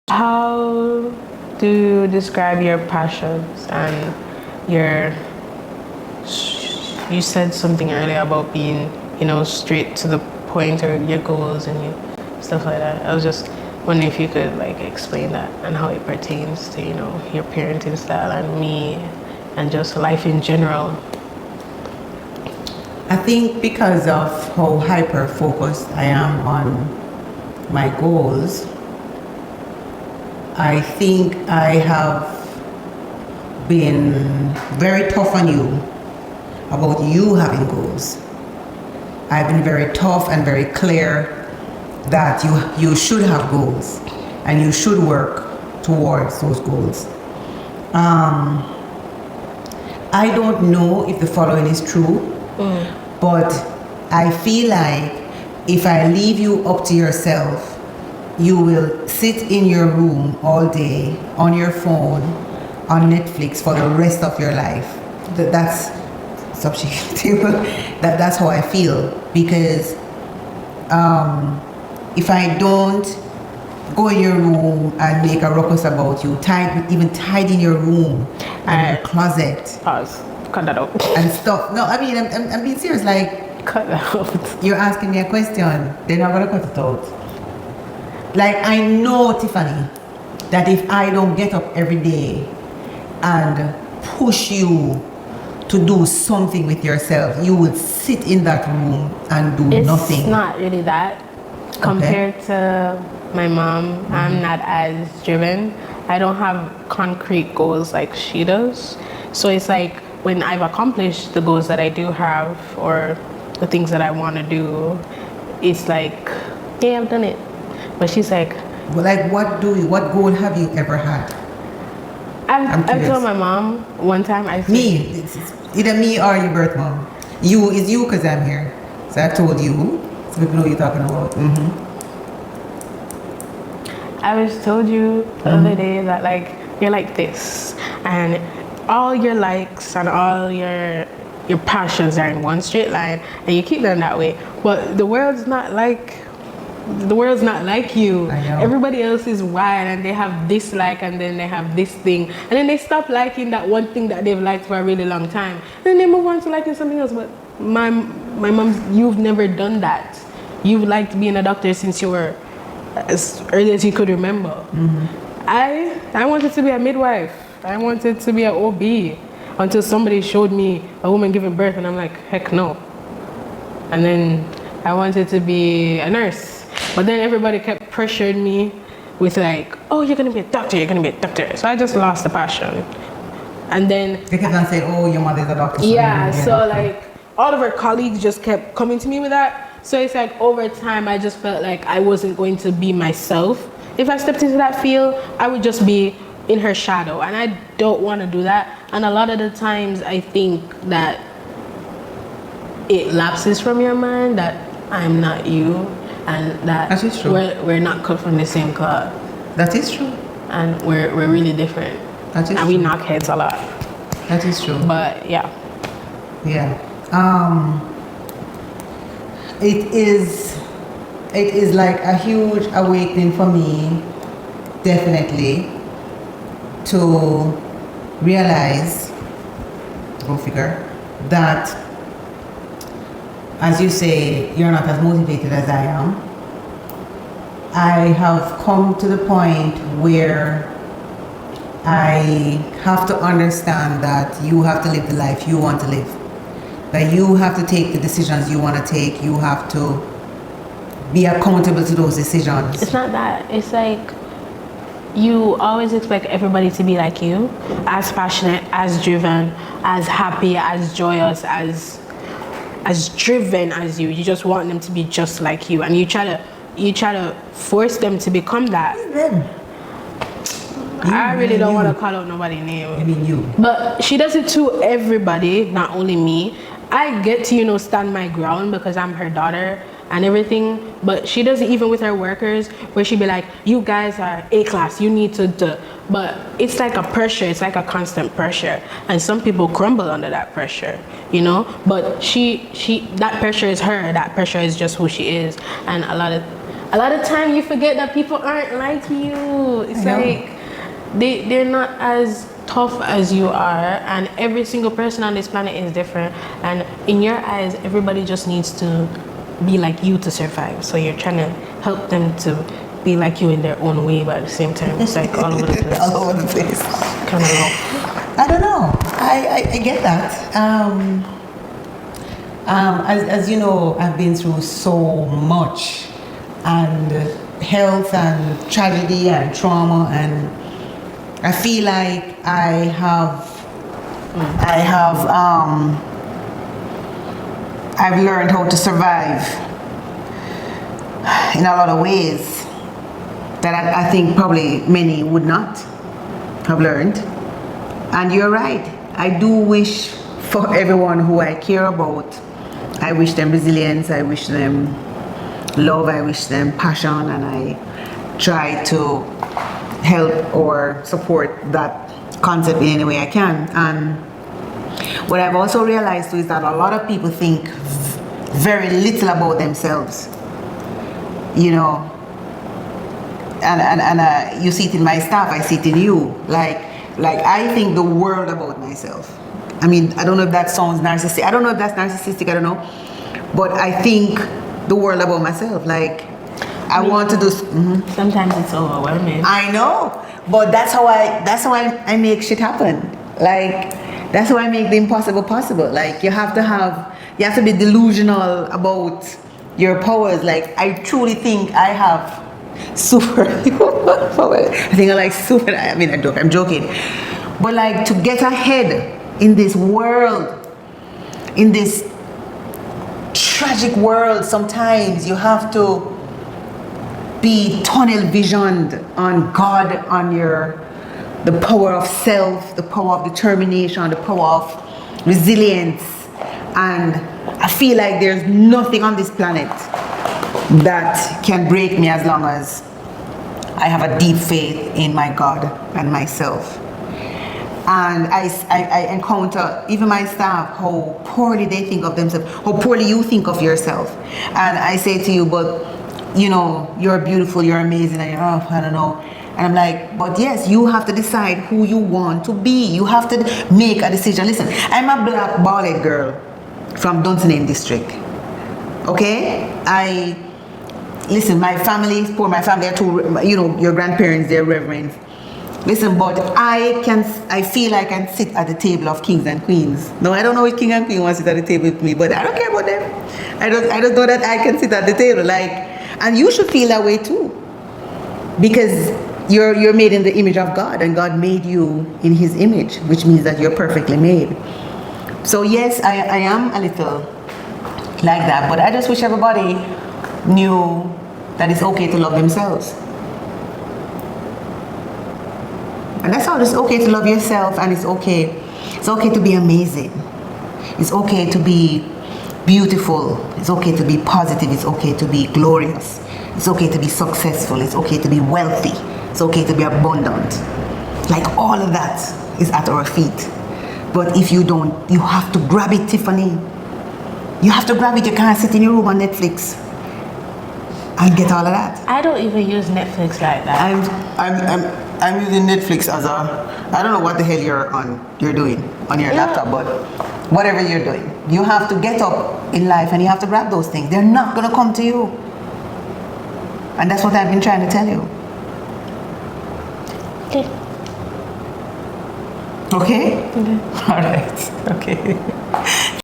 How do you describe your passions and your, you said something earlier about being, straight to the point or your goals and stuff like that. I was just wondering if you could like explain that and how it pertains to, your parenting style and me and just life in general. I think because of how hyper focused I am on my goals, I think I have been very tough on you about you having goals. I've been very tough and very clear that you should have goals and you should work towards those goals. I don't know if the following is true, but I feel like if I leave you up to yourself, you will sit in your room all day on your phone, on Netflix for the rest of your life. That's subjective. That's how I feel, because if I don't go in your room and make a ruckus about you, even tidy your room and your closet. Pause. Cut that out. And stuff. No, I mean, I'm being serious. Like, Cut that out. you're asking me a question, then I'm gonna cut it out. Like, I know, Tiffany, that if I don't get up every day and push you to do something with yourself, you would sit in that room and do nothing. It's not really that. Compared to my mom, I'm not as driven. I don't have concrete goals like she does. So it's like when I've accomplished the goals that I do have or the things that I want to do, it's like, yeah, I've done it. But she's like, well, like, what goal have you ever had? I've told my mom one time. It's either me or your birth mom. Is you because I'm here. So I told you, so people know what you're talking about. I was told you the other day that like you're like this, and all your likes and all your passions are in one straight line, and you keep them that way. But the world's not like you. I know. Everybody else is wild and they have this like and then they have this thing, and then they stop liking that one thing that they've liked for a really long time, and then they move on to liking something else. But my mom, you've never done that. You've liked being a doctor since you were as early as you could remember. I wanted to be a midwife. I wanted to be an OB until somebody showed me a woman giving birth, and I'm like, heck no. And then I wanted to be a nurse, but then everybody kept pressuring me with like, oh, you're gonna be a doctor, you're gonna be a doctor. So I just lost the passion. And then they kept on saying, oh, your mother's a doctor. Yeah, so like all of our colleagues just kept coming to me with that. So it's like over time, I just felt like I wasn't going to be myself. If I stepped into that field, I would just be in her shadow, and I don't want to do that. And a lot of the times I think that it lapses from your mind that I'm not you, and that is true. We're not cut from the same cloth. That is true. And we're really different. That is and true. We knock heads a lot. That is true. But yeah. It is like a huge awakening for me, definitely, to realize, go figure, that, as you say, you're not as motivated as I am. I have come to the point where I have to understand that you have to live the life you want to live. That you have to take the decisions you want to take. You have to be accountable to those decisions. It's not that. It's like you always expect everybody to be like you, as passionate, as driven, as happy, as joyous, as driven as you. You just want them to be just like you, and you try to force them to become that. I really don't want to call out nobody's name. I mean you. But she does it to everybody, not only me. I get to, stand my ground because I'm her daughter and everything. But she does it even with her workers, where she be like, you guys are A-class, you need to do. But it's like a pressure, it's like a constant pressure. And some people crumble under that pressure, But she that pressure is her, that pressure is just who she is. And a a lot of time you forget that people aren't like you. It's like they're not as tough as you are, and every single person on this planet is different, and in your eyes everybody just needs to be like you to survive, so you're trying to help them to be like you in their own way, but at the same time it's like all over the place. All over the place. Kind of low. I don't know. I get that. As you know, I've been through so much, and health and tragedy and trauma, and I feel like I've learned how to survive in a lot of ways that I think probably many would not have learned. And you're right. I do wish for everyone who I care about, I wish them resilience, I wish them love, I wish them passion, and I try to help or support that concept in any way I can. And what I've also realized too is that a lot of people think very little about themselves, you know, and you see it in my staff, I see it in you. Like I think the world about myself. I mean, I don't know if that sounds narcissistic. I don't know if that's narcissistic. I don't know, but I think the world about myself. Like I want to do. Sometimes it's overwhelming. I know, but that's how I make shit happen. Like that's how I make the impossible possible. Like you have to be delusional about your powers. Like I truly think I have super power. I think I like super. I mean, I'm joking, but like to get ahead in this world, in this tragic world, sometimes you have to be tunnel visioned on God, on the power of self, the power of determination, the power of resilience. And I feel like there's nothing on this planet that can break me as long as I have a deep faith in my God and myself. And I encounter, even my staff, how poorly they think of themselves, how poorly you think of yourself. And I say to you, but you know, you're beautiful, you're amazing, and you're, I don't know. And I'm like, but yes, you have to decide who you want to be. You have to make a decision. Listen, I'm a black ballad girl from Dunsinane district. Okay? Listen, my family is poor. My family are too, you know, your grandparents, they're reverends. Listen, but I feel I can sit at the table of kings and queens. No, I don't know which king and queen wants to sit at the table with me, but I don't care about them. I just know that I can sit at the table. Like, and you should feel that way too, because you're made in the image of God, and God made you in His image, which means that you're perfectly made. So yes, I am a little like that, but I just wish everybody knew that it's okay to love themselves. And that's all. It's okay to love yourself, and it's okay to be amazing. It's okay to be beautiful. It's okay to be positive. It's okay to be glorious. It's okay to be successful. It's okay to be wealthy. It's okay to be abundant. Like all of that is at our feet. But if you don't, you have to grab it, Tiffany. You have to grab it. You can't sit in your room on Netflix and get all of that. I don't even use Netflix like that. I'm using Netflix as I don't know what the hell you're doing on your laptop, but whatever you're doing, you have to get up in life and you have to grab those things. They're not gonna come to you. And that's what I've been trying to tell you. Okay. Okay? All right. Okay.